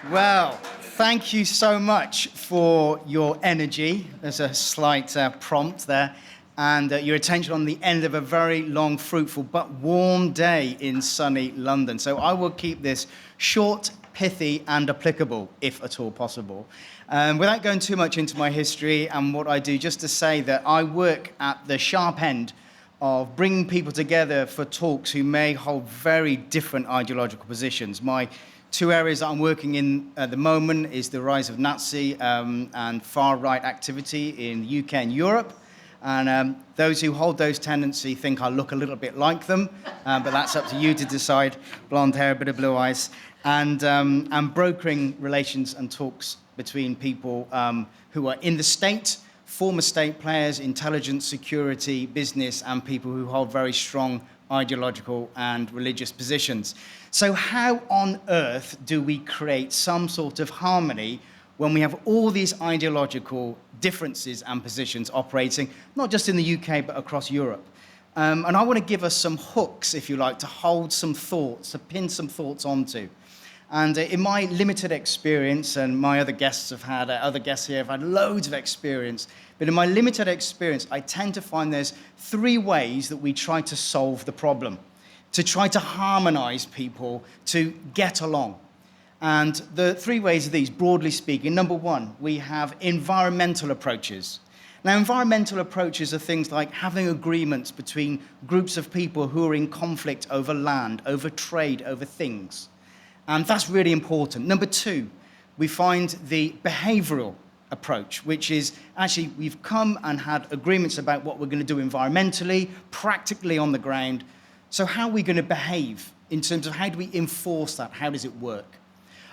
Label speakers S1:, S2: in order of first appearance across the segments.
S1: Well, thank you so much for your energy. There's a slight prompt there. And your attention on the end of a very long, fruitful, but warm day in sunny London. So I will keep this short, pithy, and applicable, if at all possible. Without going too much into my history and what I do, just to say that I work at the sharp end of bringing people together for talks who may hold very different ideological positions. My two areas that I'm working in at the moment is the rise of Nazi and far-right activity in the UK and Europe. And those who hold those tendencies think I look a little bit like them, but that's up to you to decide. Blonde hair, a bit of blue eyes. And brokering relations and talks between people who are in the state, former state players, intelligence, security, business, and people who hold very strong ideological and religious positions. So how on earth do we create some sort of harmony when we have all these ideological differences and positions operating, not just in the UK, but across Europe? And I want to give us some hooks, if you like, to hold some thoughts, to pin some thoughts onto. And in my limited experience, and my other guests have had, other guests here have had loads of experience, but in my limited experience, I tend to find there's three ways that we try to solve the problem, to try to harmonize people, to get along. And the three ways are these, broadly speaking. Number one, we have environmental approaches. Now, environmental approaches are things like having agreements between groups of people who are in conflict over land, over trade, over things. And that's really important. Number two, we find the behavioral approach, which is actually we've come and had agreements about what we're going to do environmentally, practically on the ground. So how are we going to behave in terms of how do we enforce that? How does it work?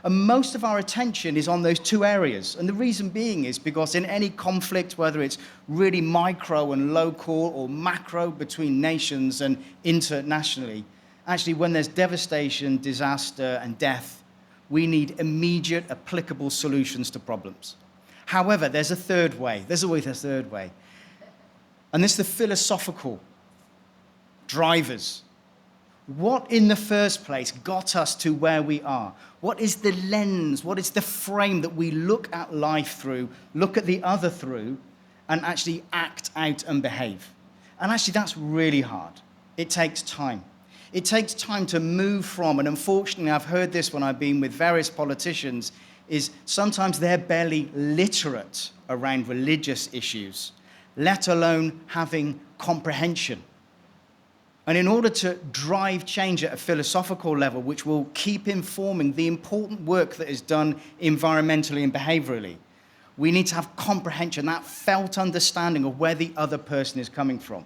S1: And most of our attention is on those two areas. And the reason being is because in any conflict, whether it's really micro and local or macro between nations and internationally, actually when there's devastation, disaster, and death, we need immediate, applicable solutions to problems. However, there's a third way. There's always a third way. And this is the philosophical drivers. What in the first place got us to where we are? What is the lens? What is the frame that we look at life through, look at the other through, and actually act out and behave? And actually, that's really hard. It takes time. It takes time to move from, and unfortunately, I've heard this when I've been with various politicians, is sometimes they're barely literate around religious issues, let alone having comprehension. And in order to drive change at a philosophical level, which will keep informing the important work that is done environmentally and behaviorally, we need to have comprehension, that felt understanding of where the other person is coming from.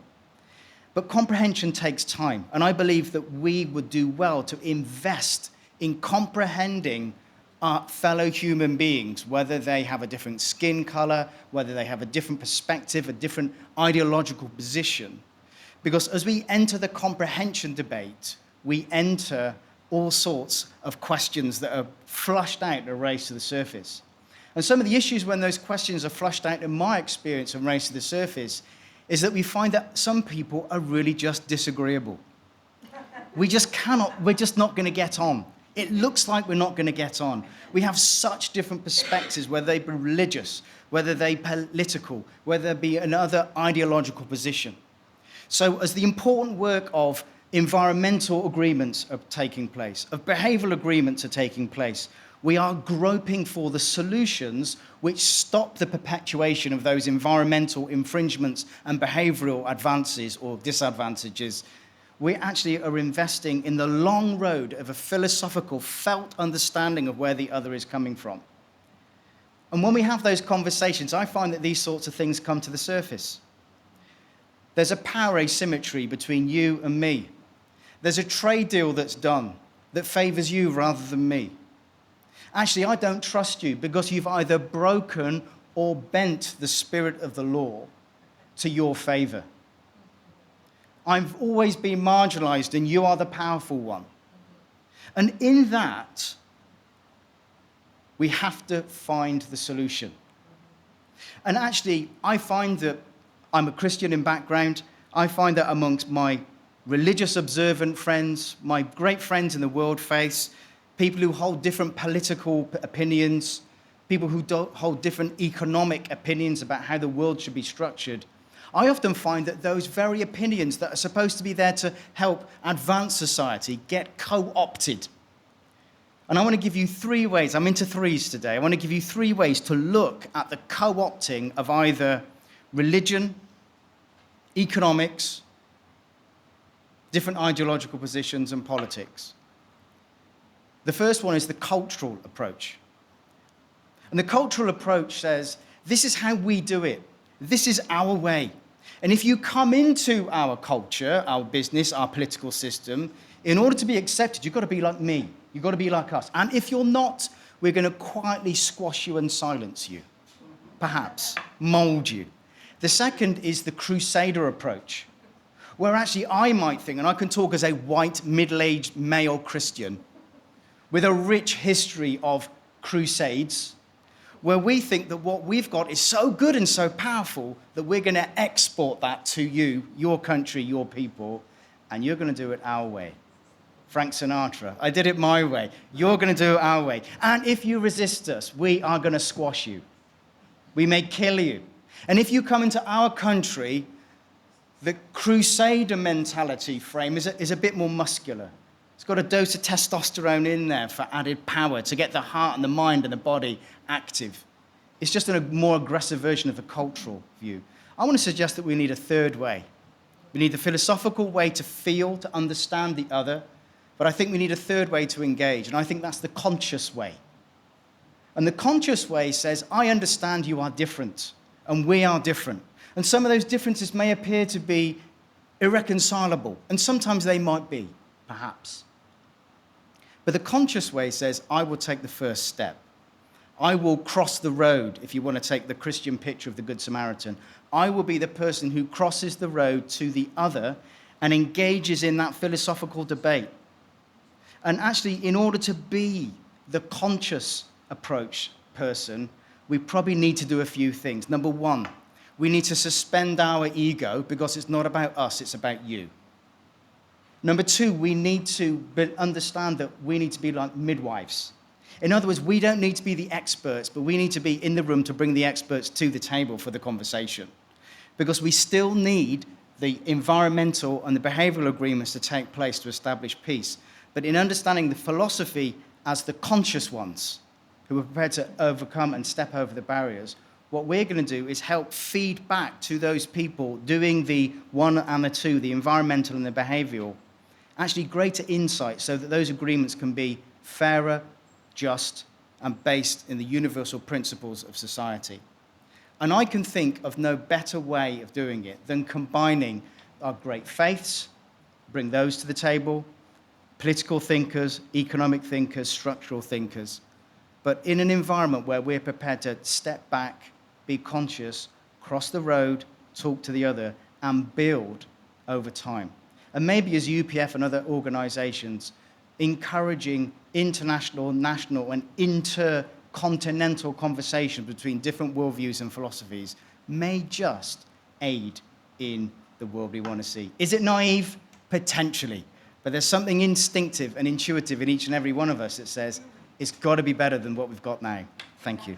S1: But comprehension takes time, and I believe that we would do well to invest in comprehending our fellow human beings, whether they have a different skin color, whether they have a different perspective, a different ideological position. Because as we enter the comprehension debate, we enter all sorts of questions that are flushed out and raised to the surface. And some of the issues when those questions are flushed out, in my experience, and raised to the surface, is that we find that some people are really just disagreeable. We're just not going to get on. It looks like we're not going to get on. We have such different perspectives, whether they be religious, whether they be political, whether they be another ideological position. So as the important work of environmental agreements are taking place, of behavioral agreements are taking place, we are groping for the solutions which stop the perpetuation of those environmental infringements and behavioral advances or disadvantages. We actually are investing in the long road of a philosophical, felt understanding of where the other is coming from. And when we have those conversations, I find that these sorts of things come to the surface. There's a power asymmetry between you and me. There's a trade deal that's done that favors you rather than me. Actually, I don't trust you because you've either broken or bent the spirit of the law to your favor. I've always been marginalized and you are the powerful one. And in that, we have to find the solution. And actually, I find that I'm a Christian in background. I find that amongst my religious observant friends, my great friends in the world faith, people who hold different political opinions, people who hold different economic opinions about how the world should be structured. I often find that those very opinions that are supposed to be there to help advance society get co-opted. And I want to give you 3 ways, I'm into threes today, I want to give you 3 ways to look at the co-opting of either religion, economics, different ideological positions, and politics. The first one is the cultural approach. And the cultural approach says, this is how we do it. This is our way. And if you come into our culture, our business, our political system, in order to be accepted, you've got to be like me. You've got to be like us. And if you're not, we're going to quietly squash you and silence you. Perhaps mold you. The second is the crusader approach, where actually I might think, and I can talk as a white, middle-aged male Christian, with a rich history of crusades, where we think that what we've got is so good and so powerful that we're going to export that to you, your country, your people, and you're going to do it our way. Frank Sinatra, I did it my way. You're going to do it our way. And if you resist us, we are going to squash you. We may kill you. And if you come into our country, the crusader mentality frame is a bit more muscular. It's got a dose of testosterone in there for added power, to get the heart and the mind and the body active. It's just a more aggressive version of the cultural view. I want to suggest that we need a third way. We need the philosophical way to feel, to understand the other, but I think we need a third way to engage, and I think that's the conscious way. And the conscious way says, I understand you are different, and we are different. And some of those differences may appear to be irreconcilable, and sometimes they might be, perhaps. But the conscious way says, I will take the first step. I will cross the road, if you want to take the Christian picture of the Good Samaritan. I will be the person who crosses the road to the other and engages in that philosophical debate. And actually, in order to be the conscious approach person, we probably need to do a few things. Number one, we need to suspend our ego because it's not about us, it's about you. Number two, we need to understand that we need to be like midwives. In other words, we don't need to be the experts, but we need to be in the room to bring the experts to the table for the conversation. Because we still need the environmental and the behavioral agreements to take place to establish peace. But in understanding the philosophy as the conscious ones who are prepared to overcome and step over the barriers, what we're going to do is help feed back to those people doing the 1 and the 2, the environmental and the behavioral, actually greater insight so that those agreements can be fairer, just, and based in the universal principles of society. And I can think of no better way of doing it than combining our great faiths, bring those to the table, political thinkers, economic thinkers, structural thinkers, but in an environment where we're prepared to step back, be conscious, cross the road, talk to the other, and build over time. And maybe as UPF and other organizations, encouraging international, national, and intercontinental conversations between different worldviews and philosophies may just aid in the world we want to see. Is it naive? Potentially. But there's something instinctive and intuitive in each and every one of us that says, it's got to be better than what we've got now. Thank you.